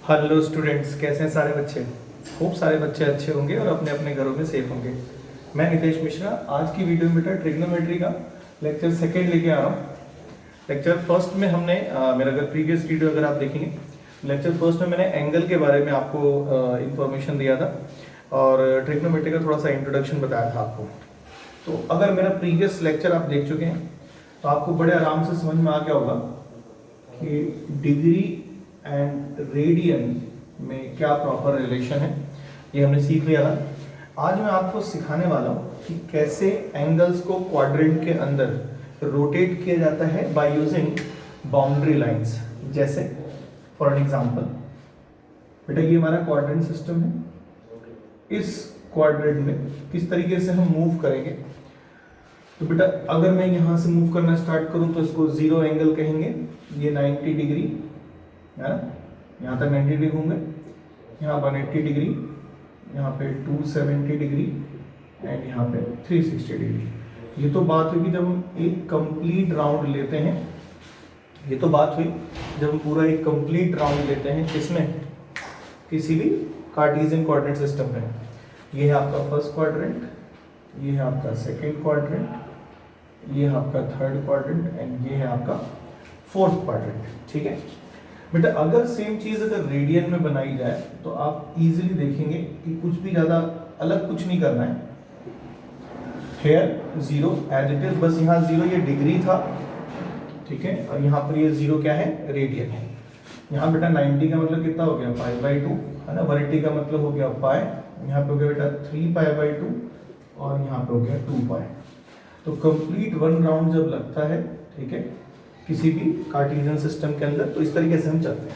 Hello students, कैसे हैं सारे बच्चे। खूब सारे बच्चे अच्छे होंगे और अपने अपने घरों में सेफ होंगे। मैं नितेश मिश्रा आज की वीडियो में बेटा ट्रिग्नोमेट्री का लेक्चर सेकंड लेके आ रहा हूँ। लेक्चर फर्स्ट में हमने मेरा अगर प्रीवियस वीडियो अगर आप देखेंगे, लेक्चर फर्स्ट में मैंने एंगल के बारे में आपको इंफॉर्मेशन दिया था और ट्रिग्नोमेट्री का थोड़ा सा इंट्रोडक्शन बताया था आपको। तो अगर मेरा प्रीवियस लेक्चर आप देख चुके हैं तो आपको बड़े आराम से समझ में आ गया होगा कि डिग्री एंड रेडियन में क्या प्रॉपर रिलेशन है, ये हमने सीख लिया था। आज मैं आपको सिखाने वाला हूँ कि कैसे एंगल्स को क्वाड्रेंट के अंदर रोटेट किया जाता है बाय यूजिंग बाउंड्री लाइंस। जैसे फॉर एग्जांपल बेटा ये हमारा क्वाड्रेंट सिस्टम है, इस क्वाड्रेंट में किस तरीके से हम मूव करेंगे। तो बेटा अगर मैं यहाँ से मूव करना स्टार्ट करूँ तो इसको जीरो एंगल कहेंगे, ये 90 डिग्री है ना, यहाँ तक 90 डिग्री होंगे, यहाँ 180 डिग्री, यहाँ पे 270 डिग्री एंड यहाँ पे 360 डिग्री। ये तो बात हुई कि जब हम एक कंप्लीट राउंड लेते हैं, ये तो बात हुई जब हम पूरा एक कंप्लीट राउंड लेते हैं किसमें, किसी भी कार्टेशियन कोऑर्डिनेट सिस्टम में। ये है आपका फर्स्ट क्वाड्रेंट, ये है आपका सेकेंड क्वाड्रेंट, ये है आपका थर्ड क्वाड्रेंट एंड ये है आपका फोर्थ क्वाड्रेंट। ठीक है बेटा, अगर सेम चीज अगर रेडियन में बनाई जाए तो आप इजीली देखेंगे कि कुछ भी ज्यादा अलग कुछ नहीं करना है। Here zero as it is, बस यहाँ जीरो ये डिग्री था, ठीक है, और यहाँ पर ये जीरो क्या है, रेडियन है। यहाँ बेटा 90 का मतलब कितना हो गया, पाई/2 है ना, 180 का मतलब हो गया पाई, यहाँ पे हो गया बेटा 3 पाई/2 और यहाँ पे हो गया 2 पाई। तो कंप्लीट वन राउंड जब लगता है, ठीक है, किसी भी कार्टेशियन सिस्टम के अंदर, तो इस तरीके से हम चलते हैं।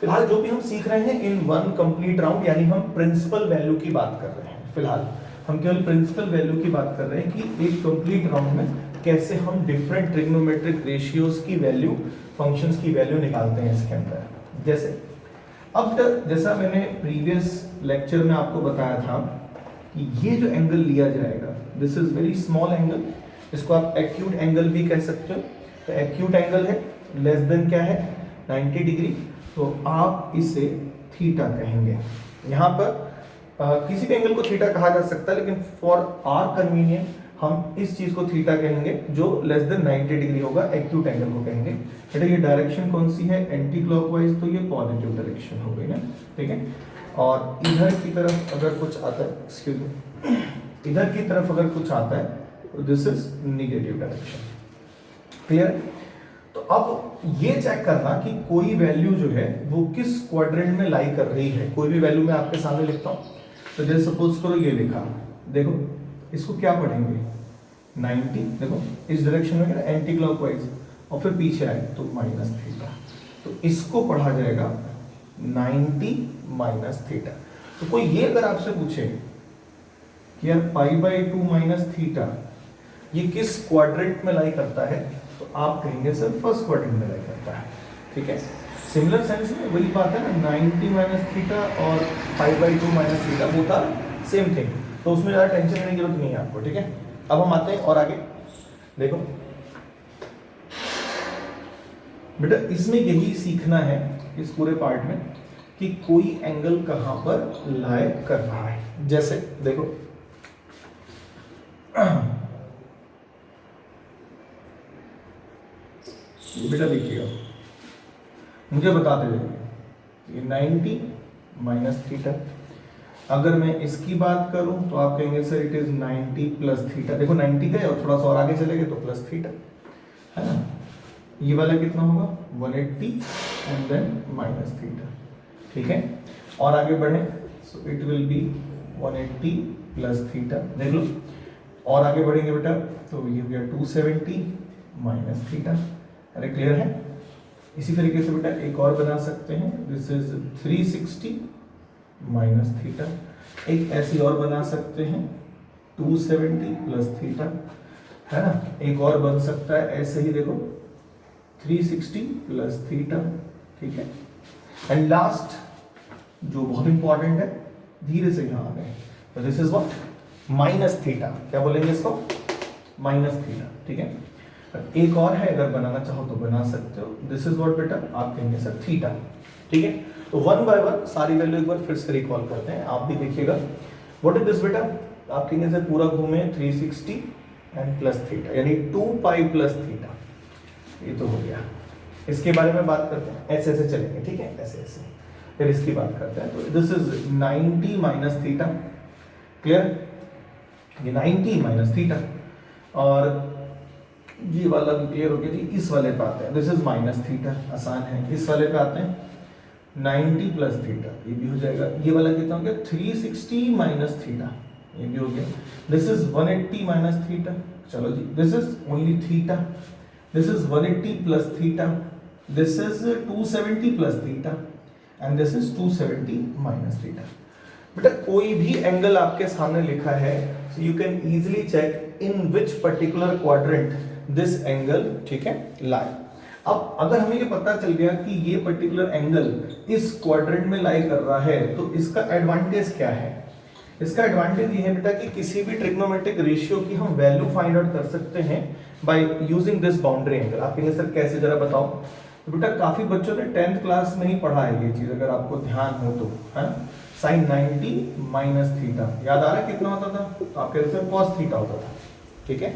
फिलहाल जो भी हम सीख रहे हैं इन वन कंप्लीट राउंड, यानी हम प्रिंसिपल वैल्यू की बात कर रहे हैं। फिलहाल हम केवल प्रिंसिपल वैल्यू की बात कर रहे हैं कि एक कंप्लीट राउंड में कैसे हम डिफरेंट ट्रिग्नोमेट्रिक रेशियोज की वैल्यू, फंक्शंस की वैल्यू निकालते हैं इसके अंदर। जैसे अब जैसा मैंने प्रीवियस लेक्चर में आपको बताया था कि ये जो एंगल लिया जाएगा, this is very small angle, इसको आप एक्यूट एंगल भी कह सकते हो। तो एक्यूट एंगल है लेस देन क्या है, 90 डिग्री, तो आप इसे थीटा कहेंगे। यहाँ पर किसी भी एंगल को थीटा कहा जा सकता है, लेकिन फॉर आर कन्वीनियंट हम इस चीज को थीटा कहेंगे जो लेस देन 90 डिग्री होगा, एक्यूट एंगल को कहेंगे। बेटा ये डायरेक्शन कौन सी है, एंटी क्लॉकवाइज, तो ये पॉजिटिव डायरेक्शन हो गई ना, ठीक है। और इधर की तरफ अगर कुछ आता है, एक्सक्यूज मी, इधर की तरफ अगर कुछ आता है तो this is negative direction. Clear. तो अब ये चेक करना कि कोई वैल्यू जो है वो किस क्वाड्रेंट में लाई कर रही है। कोई भी वैल्यू मैं आपके सामने लिखता हूं, तो जैसे सपोज करो ये लिखा, देखो इसको क्या पढ़ेंगे, 90, देखो इस डायरेक्शन में एंटी क्लॉकवाइज, और फिर पीछे आए तो माइनस थीटा, तो इसको पढ़ा जाएगा 90 माइनस थीटा। तो कोई ये अगर आपसे पूछे कि यार पाई/2 माइनस थीटा ये किस क्वाड्रेंट में लाई करता है, तो आप कहेंगे सर फर्स्ट क्वाड्रेंट में लाई करता है। ठीक है, सिमिलर सेंस में वही बात है ना, 90 माइनस थीटा और पाई/2 minus theta both are same thing, तो उसमें ज़्यादा टेंशन लेने की जरूरत नहीं है आपको। ठीक है, अब हम आते हैं और आगे देखो बेटा, इसमें यही सीखना है इस पूरे पार्ट में कि कोई एंगल कहां पर लाई कर रहा है। जैसे देखो बेटा देखिएगा, मुझे बताते जाइए, ये 90 माइनस थीटा, अगर मैं इसकी बात करूं तो आप कहेंगे sir it is 90 plus theta. देखो 90 का है और थोड़ा सा और आगे चले गए तो प्लस थीटा है ना। ये वाला कितना होगा, 180 एंड देन माइनस थीटा। ठीक है, और आगे बढ़े, so it will be 180 plus theta. देख लो, और आगे बढ़ेंगे बेटा तो ये हो गया 270 माइनस थीटा। अरे क्लियर है। इसी तरीके से बेटा एक और बना सकते हैं, दिस इज 360 माइनस थीटा। एक ऐसी और बना सकते हैं 270 प्लस थीटा, है ना। एक और बन सकता है ऐसे ही, देखो 360 प्लस थीटा। ठीक है, एंड लास्ट जो बहुत इंपॉर्टेंट है, धीरे से यहां आ गए, तो this is what, minus theta. क्या बोलेंगे इसको, माइनस थीटा। ठीक है, एक और है, अगर बनाना चाहो तो बना सकते हो, दिस इज व्हाट बेटा, आप कहेंगे सर थीटा। ठीक है, तो वन बाय वन सारी वैल्यू एक बार फिर से रिकॉल करते हैं, आप भी देखिएगा। व्हाट इज दिस बेटा, आप कहेंगे सर पूरा घूमे 360 एंड प्लस थीटा, यानी 2 पाई प्लस थीटा, ये तो हो गया। इसके बारे में बात करते हैं, ऐसे ऐसे चलेंगे, ठीक है, ऐसे ऐसे, फिर इसकी बात करते हैं। तो this is 90 minus theta, clear, ये 90 माइनस थीटा, और ये वाला भी क्लियर हो गया जी। इस वाले पे आते हैं, दिस इज माइनस थीटा, आसान है। इस वाले पे आते हैं 90 प्लस थीटा, ये भी हो जाएगा। ये वाला कितना हो गया 360 माइनस थीटा, ये भी हो गया। दिस इज 180 माइनस थीटा, चलो जी, this is only theta, this is 180 plus theta, this is 270 plus theta, and this is 270 minus theta. बेटा कोई भी एंगल आपके सामने लिखा है, so you can easily check in which particular quadrant this angle, ठीक है, lie। अब अगर हमें ये पता चल गया कि ये पर्टिकुलर एंगल इस क्वाड्रेंट में लाई कर रहा है, तो इसका एडवांटेज क्या है? इसका एडवांटेज ये है बेटा कि किसी भी ट्रिग्नोमेट्रिक रेशियो की हम वैल्यू फाइंड आउट कर सकते हैं by using this boundary angle. आप कहेंगे सर कैसे, जरा बताओ। तो बेटा काफी बच्चों ने 10th क्लास में ही पढ़ा है ये चीज, अगर आपको ध्यान हो तो, है साइन 90 माइनस थीटा, याद आ रहा है कितना होता था? तो आप कहते हैं कॉस थीटा होता था, ठीक है।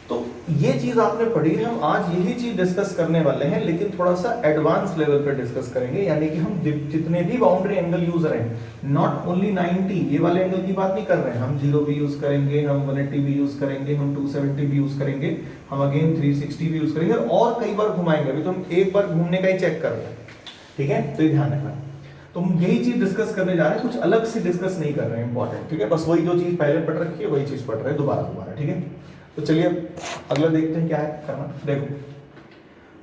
तो ये चीज आपने पढ़ी है, हम आज यही चीज डिस्कस करने वाले हैं, लेकिन थोड़ा सा एडवांस लेवल पर डिस्कस करेंगे। यानी कि हम जितने भी बाउंड्री एंगल यूज रहे हैं, नॉट ओनली 90 ये वाले एंगल की बात नहीं कर रहे हैं, हम 0 भी यूज करेंगे, हम 180 भी यूज करेंगे, हम 270 भी यूज करेंगे, हम अगेन 360 भी यूज करेंगे, और कई बार घुमाएंगे। अभी तो हम एक बार घूमने का ही चेक कर रहे हैं, ठीक है, तो ये ध्यान रखना। तो हम यही चीज डिस्कस करने जा रहे हैं, कुछ अलग से डिस्कस नहीं कर रहे हैं, इंपॉर्टेंट, ठीक है। बस वही जो चीज पहले पढ़ रखी है वही चीज पढ़ रहे हैं दोबारा, ठीक है। तो चलिए अगला देखते हैं क्या है करना। देखो,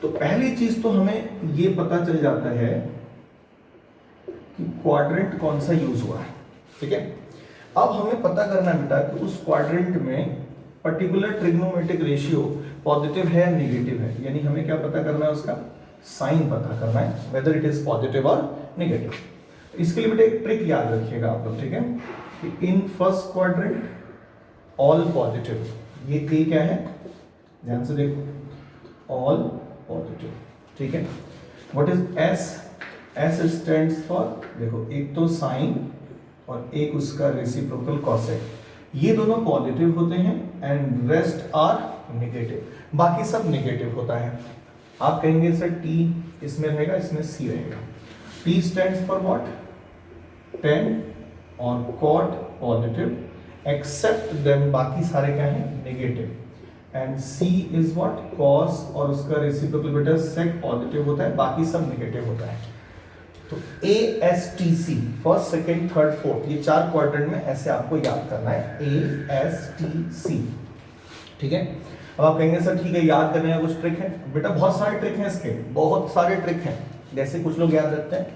तो पहली चीज तो हमें ये पता चल जाता है कि क्वाड्रेंट कौन सा यूज हुआ है, ठीक है। अब हमें पता करना है बेटा कि उस क्वाड्रेंट में पर्टिकुलर ट्रिग्नोमेट्रिक रेशियो पॉजिटिव है या नेगेटिव है, यानी हमें क्या पता करना है, उसका साइन पता करना है, वेदर इट इज पॉजिटिव और नेगेटिव। इसके लिए बेटा एक ट्रिक याद रखिएगा आप लोग, ठीक है, कि in first quadrant all positive, ये ए क्या है, ध्यान से देखो, ऑल पॉजिटिव, ठीक है। What is S? S stands for, देखो एक तो साइन और एक उसका रेसिप्रोकल कॉसेक, ये दोनों पॉजिटिव होते हैं, एंड रेस्ट आर नेगेटिव, बाकी सब नेगेटिव होता है। आप कहेंगे सर टी इसमें रहेगा, इसमें सी रहेगा। T stands for what? Ten और कॉट पॉजिटिव, एक्सेप्ट देम, बाकी सारे क्या हैं, negative. And C is what? Cos, और उसका रेसिप्रोकल बेटा सेक पॉजिटिव होता है, बाकी सब नेगेटिव होता है। तो A S T C, first second third fourth, ये चार क्वाड्रेंट में ऐसे आपको याद करना है, ए एस टी सी, ठीक है। अब आप कहेंगे सर ठीक है, याद करने का कुछ ट्रिक है? बेटा बहुत सारे ट्रिक हैं इसके, बहुत सारे ट्रिक हैं। जैसे कुछ लोग याद रखते हैं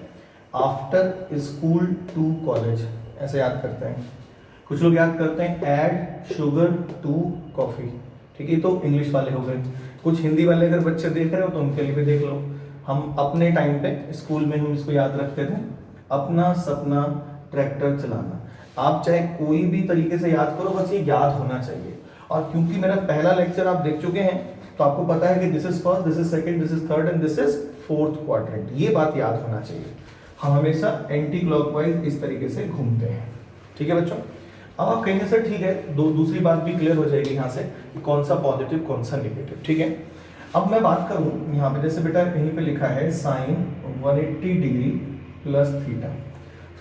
आफ्टर स्कूल टू कॉलेज, ऐसे याद करते हैं। कुछ लोग याद करते हैं ऐड शुगर टू कॉफी, ठीक है, तो इंग्लिश वाले हो गए। कुछ हिंदी वाले अगर बच्चे देख रहे हो तो उनके लिए भी देख लो। हम अपने टाइम पे स्कूल में हम इसको याद रखते थे, अपना सपना ट्रैक्टर चलाना। आप चाहे कोई भी तरीके से याद करो, बस ये याद होना चाहिए। और क्योंकि मेरा पहला लेक्चर आप देख चुके हैं, तो आपको पता है कि this is first, this is second, this is third and this is fourth quadrant, ये बात याद होना चाहिए। हम हमेशा एंटी क्लॉकवाइज इस तरीके से घूमते हैं, ठीक है बच्चों। अब आप कहेंगे सर ठीक है, दूसरी बात भी क्लियर हो जाएगी यहाँ से कि कौन सा पॉजिटिव कौन सा नेगेटिव, ठीक है। अब मैं बात करूँ यहाँ पे, जैसे बेटा कहीं पे लिखा है साइन 180 डिग्री प्लस थीटा,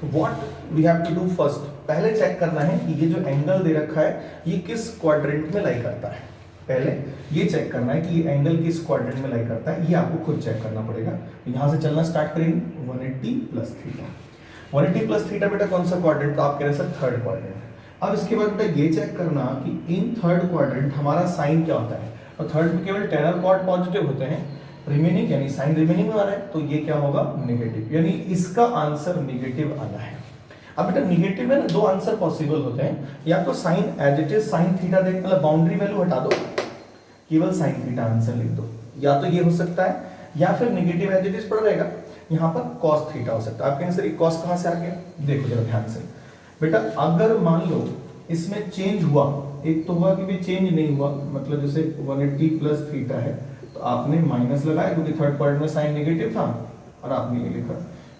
तो what we have to do first, पहले चेक करना है कि ये जो एंगल दे रखा है ये किस क्वाड्रेंट में लाई करता है। पहले ये चेक करना है कि ये एंगल किस क्वाड्रेंट में लाई करता है, ये आपको खुद चेक करना पड़ेगा। यहाँ से चलना स्टार्ट करेंगे, 180 प्लस थीटा, 180 प्लस थीटा बेटा कौन सा क्वाड्रेंट, तो आप कह रहे हैं सर थर्ड क्वाड्रेंट। अब इसके बाद बेटा ये चेक करना कि इन थर्ड क्वाड्रेंट हमारा साइन क्या होता है, और थर्ड में केवल टेन और कॉट पॉजिटिव होते हैं, रिमेनिंग यानी साइन रिमेनिंग में आ रहा है, तो ये क्या होगा, नेगेटिव, यानी इसका आंसर नेगेटिव आना है। अब बेटा नेगेटिव में ना दो आंसर पॉसिबल होते हैं, या तो sine as it is sine theta देख, मतलब बाउंड्री वैल्यू हटा दो, केवल साइन थीटा आंसर लिख दो, या तो ये हो सकता है, या फिर नेगेटिव एज इट इज पड़ रहेगा, यहाँ पर कॉस थीटा हो सकता है। आप कहेंगे सर ये कॉस कहाँ से आ गया, देखो जरा ध्यान से बेटा, अगर मान लो इसमें चेंज हुआ, एक तो हुआ कि भी चेंज नहीं हुआ, मतलब जैसे 180 प्लस थीटा है तो आपने माइनस लगाया क्योंकि थर्ड क्वाड्रेंट में साइन नेगेटिव था और आपने ये लिखा,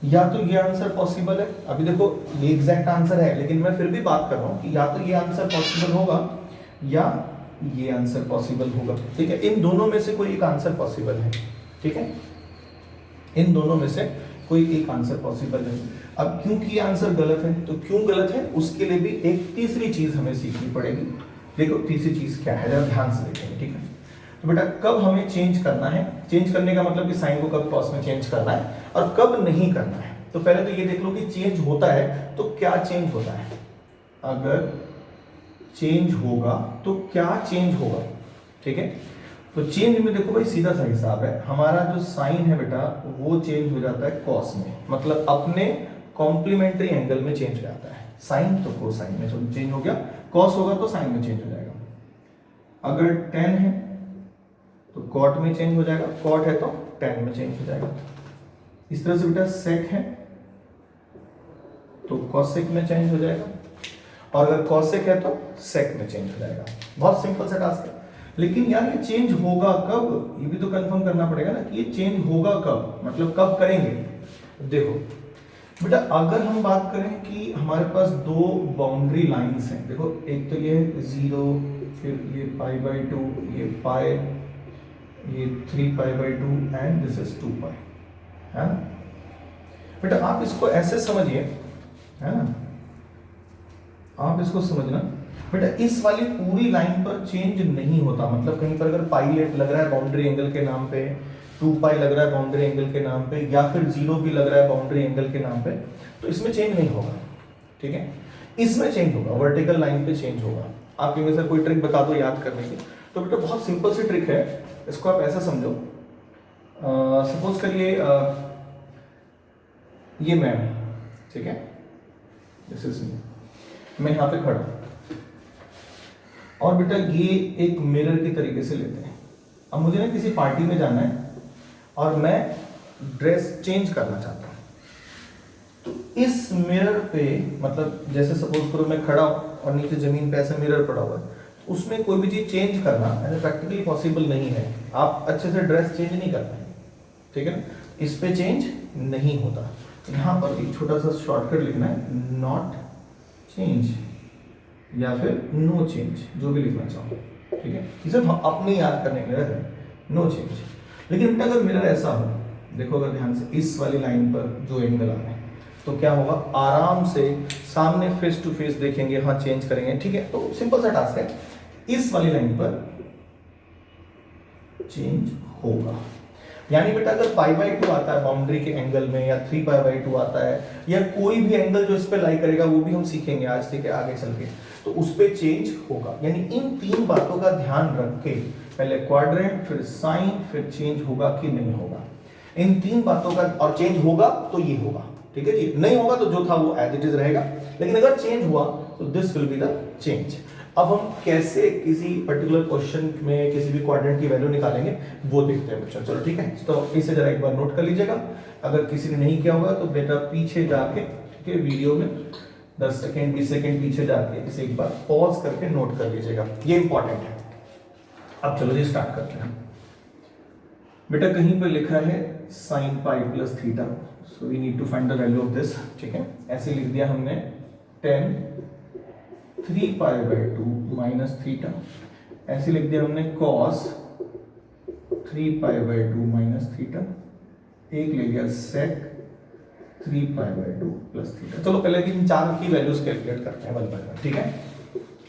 या तो ये आंसर पॉसिबल है, अभी देखो ये एग्जैक्ट आंसर है लेकिन मैं फिर भी बात कर रहा हूँ कि या तो ये आंसर पॉसिबल होगा या ये आंसर पॉसिबल होगा, ठीक है। इन दोनों में से कोई एक आंसर पॉसिबल है, ठीक है, इन दोनों में से कोई एक आंसर पॉसिबल है। अब क्योंकि आंसर गलत है, तो क्यों गलत है उसके लिए भी एक तीसरी चीज हमें सीखनी पड़ेगी। देखो तीसरी चीज क्या है, जरा ध्यान से देखेंगे, ठीक है। तो बेटा कब हमें चेंज करना है, चेंज करने का मतलब कि साइन को कब कॉस में चेंज करना है और कब नहीं करना है। तो पहले तो ये देख लो कि चेंज होता है तो क्या चेंज होता है, अगर चेंज होगा तो क्या चेंज होगा, ठीक है। तो चेंज में देखो भाई सीधा सा हिसाब है, हमारा जो साइन है बेटा वो चेंज हो जाता है कॉस में, मतलब अपने कॉम्प्लीमेंट्री एंगल में चेंज हो जाता है। साइन तो कोसाइन में चेंज हो गया, कॉस होगा तो साइन में चेंज हो जाएगा। अगर टेन है तो कॉट में चेंज हो जाएगा, कॉट है तो टेन में चेंज हो जाएगा। इस तरह से बेटा सेक है तो कॉसेक में चेंज हो जाएगा, और अगर कॉसेक है तो सेक में चेंज हो जाएगा। बहुत सिंपल सा टास्क है। लेकिन यार ये चेंज होगा कब, ये भी तो कंफर्म करना पड़ेगा ना कि ये चेंज होगा कब, मतलब कब करेंगे। देखो बेटा अगर हम बात करें कि हमारे पास दो बाउंड्री लाइंस हैं, देखो एक तो ये 0, फिर ये पाई बाई 2, ये पाई, ये 3 pi by 2 and this is 2 पाई, है ना बेटा। आप इसको ऐसे समझिए, है ना, आप इसको समझना बेटा, इस वाली पूरी लाइन पर चेंज नहीं होता, मतलब कहीं पर अगर पाई लग रहा है बाउंड्री एंगल के नाम पे, 2 पाई लग रहा है बाउंड्री एंगल के नाम पे, या फिर 0 भी लग रहा है बाउंड्री एंगल के नाम पे, तो इसमें चेंज नहीं होगा, ठीक है। इसमें चेंज होगा, वर्टिकल लाइन पे चेंज होगा। आप कहेंगे सर कोई ट्रिक बता दो याद करने की, तो बेटा बहुत सिंपल सी ट्रिक है, इसको आप ऐसा समझो। सपोज करिए ये मैम, ठीक है, दिस इज मी, मैं यहाँ पे खड़ा, और बेटा ये एक मिरर की तरीके से लेते हैं। अब मुझे ना किसी पार्टी में जाना है और मैं ड्रेस चेंज करना चाहता हूँ, तो इस मिरर पे, मतलब जैसे सपोज करो मैं खड़ा हूँ और नीचे जमीन पे ऐसा मिरर पड़ा हुआ है, उसमें कोई भी चीज चेंज करना प्रैक्टिकली पॉसिबल नहीं है। आप अच्छे से ड्रेस चेंज नहीं कर पाएंगे, ठीक है ना, इस पे चेंज नहीं होता। यहाँ पर एक छोटा सा शॉर्टकट लिखना है, नॉट चेंज या फिर नो चेंज, जो भी लिखना चाहो, ठीक है। इसे हम अपने याद करने के लिए रख रहे हैं, नो चेंज। लेकिन बेटा अगर मिरर ऐसा हो, देखो अगर ध्यान से इस वाली लाइन पर जो एंगल आ रहा है, तो क्या होगा, आराम से सामने फेस टू फेस देखेंगे, हाँ चेंज करेंगे, ठीक है। तो सिंपल सा टास्क है, इस वाली लाइन पर चेंज होगा। यानी बेटा अगर पाई बाई 2 आता है बाउंड्री के एंगल में, या 3 पाई बाई 2 आता है, या कोई भी एंगल जो इस पे लाई करेगा, वो भी हम सीखेंगे आज, ठीक है, आगे चल के, तो उस पे चेंज होगा। यानी इन 3 बातों का ध्यान रख के, पहले क्वाड्रेंट, फिर साइन, फिर चेंज होगा कि नहीं होगा, इन 3 बातों का, और चेंज होगा तो ये होगा, ठीक है जी, नहीं होगा तो जो था वो एज इट इज रहेगा, लेकिन अगर चेंज हुआ तो this will be the change. अब हम कैसे किसी पर्टिकुलर क्वेश्चन में किसी भी क्वाड्रेंट की वैल्यू निकालेंगे वो देखते हैं बच्चों, चलो ठीक है। तो इसे जरा एक बार नोट कर लीजिएगा, अगर किसी ने नहीं किया होगा तो बेटा पीछे जाके, ठीक है, वीडियो में 10 सेकेंड 20 सेकेंड पीछे जाके इसे एक बार पॉज करके नोट कर लीजिएगा, ये इंपॉर्टेंट है। अब चलो जी स्टार्ट करते हैं। बेटा कहीं पर लिखा है sine pi plus theta, so we need to find the value of this, ठीक है। ऐसे लिख दिया हमने 10 3 पाई बाई 2 माइनस थीटा, ऐसे लिख दिया हमने cos 3 pi by 2 minus theta, एक ले लिया sec 3 pi by 2 plus theta. चलो पहले इन 4 की वैल्यूज कैलकुलेट करते हैं वन बाय वन, ठीक है।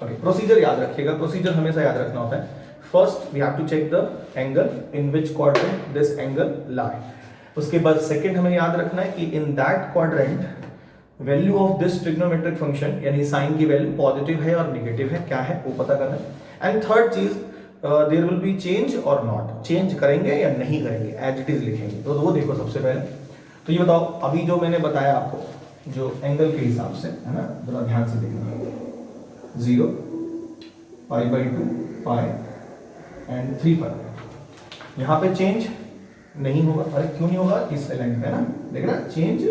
ओके, प्रोसीजर याद रखिएगा, प्रोसीजर हमेशा याद रखना होता है। First we have to check the angle in which quadrant this angle lie. उसके बाद सेकंड हमें याद रखना है कि in that quadrant value of this trigonometric function, यानी साइन की वैल्यू पॉजिटिव है और नेगेटिव है, क्या है वो पता करना है। एंड थर्ड चीज, देयर विल बी चेंज और नॉट, चेंज करेंगे या नहीं करेंगे, एज इट इज लिखेंगे, तो वो देखो सबसे पहले। तो ये बताओ, अभी जो मैंने बताया आपको जो एंगल के हिसाब से, है ना, जरा ध्यान से देखना, 0 पाई बाई 2 पाई एंड 3 पाई, यहाँ पे चेंज नहीं होगा। अरे क्यों नहीं होगा, इस लाइन पे ना देख रहा, चेंज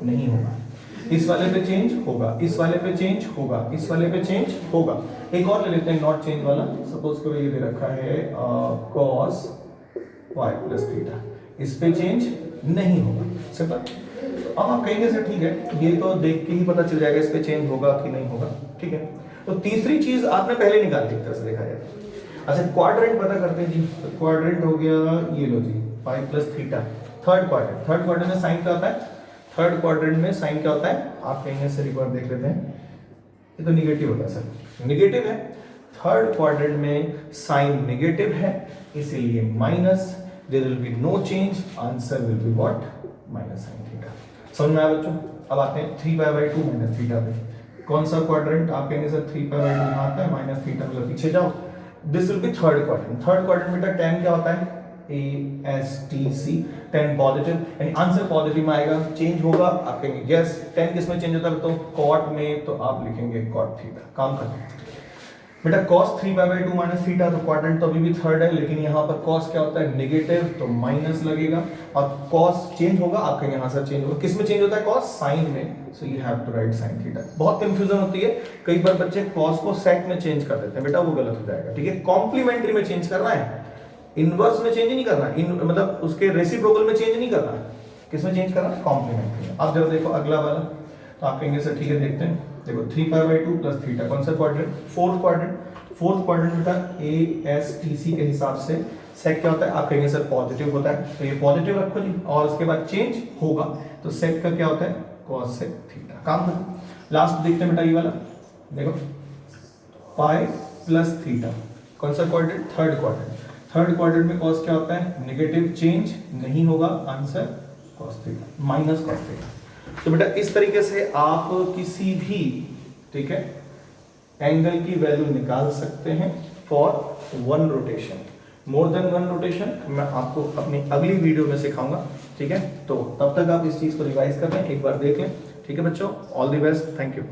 नहीं होगा। इस वाले पे चेंज होगा, इस वाले पे चेंज होगा, इस वाले पे चेंज होगा। एक और ले लेते हैं नॉट चेंज वाला, सपोज करो ये दे रखा है cos y प्लस थीटा, इस पे चेंज नहीं होगा, सिंपल। तो अब आप कहेंगे सर ठीक है, ये तो देख के ही पता चल जाएगा इस पे चेंज होगा कि नहीं होगा, ठीक है। तो तीसरी चीज आपने पहले निकाल ली, एक तरह से देखा जाए। अच्छा क्वाड्रेंट पता करते हैं जी, तो क्वाड्रेंट हो गया ये लो जी pi plus theta, third quadrant में साइन क्या होता है, थर्ड क्वाड्रेंट में साइन क्या होता है, आप कहेंगे सर एक बार देख लेते हैं, ये तो निगेटिव होता है सर, निगेटिव है, थर्ड क्वाड्रेंट में साइन निगेटिव है, इसीलिए minus, there will be no change, answer will be what, minus sine theta. समझ में आया बच्चों? अब आते हैं 3π/2 माइनस थीटा पे, कौन सा क्वाड्रेंट, आप कहेंगे सर 3π/2 आता है, माइनस थीटा मतलब पीछे जाओ, this will be third quadrant, third quadrant बेटा tan क्या होता है, ASTC, tan पॉजिटिव, यानी आंसर पॉजिटिव में आएगा, चेंज होगा, आप कहेंगे यस, tan किस में चेंज होता है, तो कॉट में, तो आप लिखेंगे कॉट थीटा। काम करते बेटा cos 3π/2 माइनस थीटा, तो क्वाड्रेंट तो अभी भी थर्ड है, लेकिन यहाँ पर cos क्या होता है, नेगेटिव, तो माइनस लगेगा, और cos चेंज होगा, आप कहेंगे हाँ सर चेंज होगा, किस में चेंज होता है, cos साइन में, so you have to write sine theta. बहुत कंफ्यूजन होती है, कई बार बच्चे cos को sec में चेंज कर देते हैं, बेटा वो गलत हो जाएगा, ठीक है। कॉम्प्लीमेंट्री में चेंज करना है, इनवर्स में चेंज नहीं करना, मतलब उसके रेसिप्रोकल में चेंज नहीं करना, किस में चेंज करना है, कॉम्प्लीमेंट्री में। अब जब देखो अगला वाला, तो आप कहेंगे सर ठीक है देखते हैं, देखो 3π/2 प्लस थीटा, कौन सा क्वाड्रेंट, फोर्थ क्वाड्रेंट बेटा ASTC के हिसाब से सेक क्या होता है, आप कहेंगे सर पॉजिटिव होता है, तो ये पॉजिटिव रखो जी, और उसके बाद चेंज होगा, तो सेक का क्या होता है, cos sec थीटा। काम करो, लास्ट देखते हैं बेटा ये वाला, देखो पाई प्लस थीटा, कौन सा क्वाड्रेंट, थर्ड क्वाड्रेंट में cos क्या होता है, नेगेटिव, चेंज नहीं होगा, answer cos theta, minus cos theta. तो बेटा इस तरीके से आप किसी भी, ठीक है, एंगल की वैल्यू निकाल सकते हैं for one rotation, more than one rotation मैं आपको अपनी अगली वीडियो में सिखाऊंगा, ठीक है। तो तब तक आप इस चीज को रिवाइज कर लें, एक बार देख लें, ठीक है बच्चों, all the best, thank you.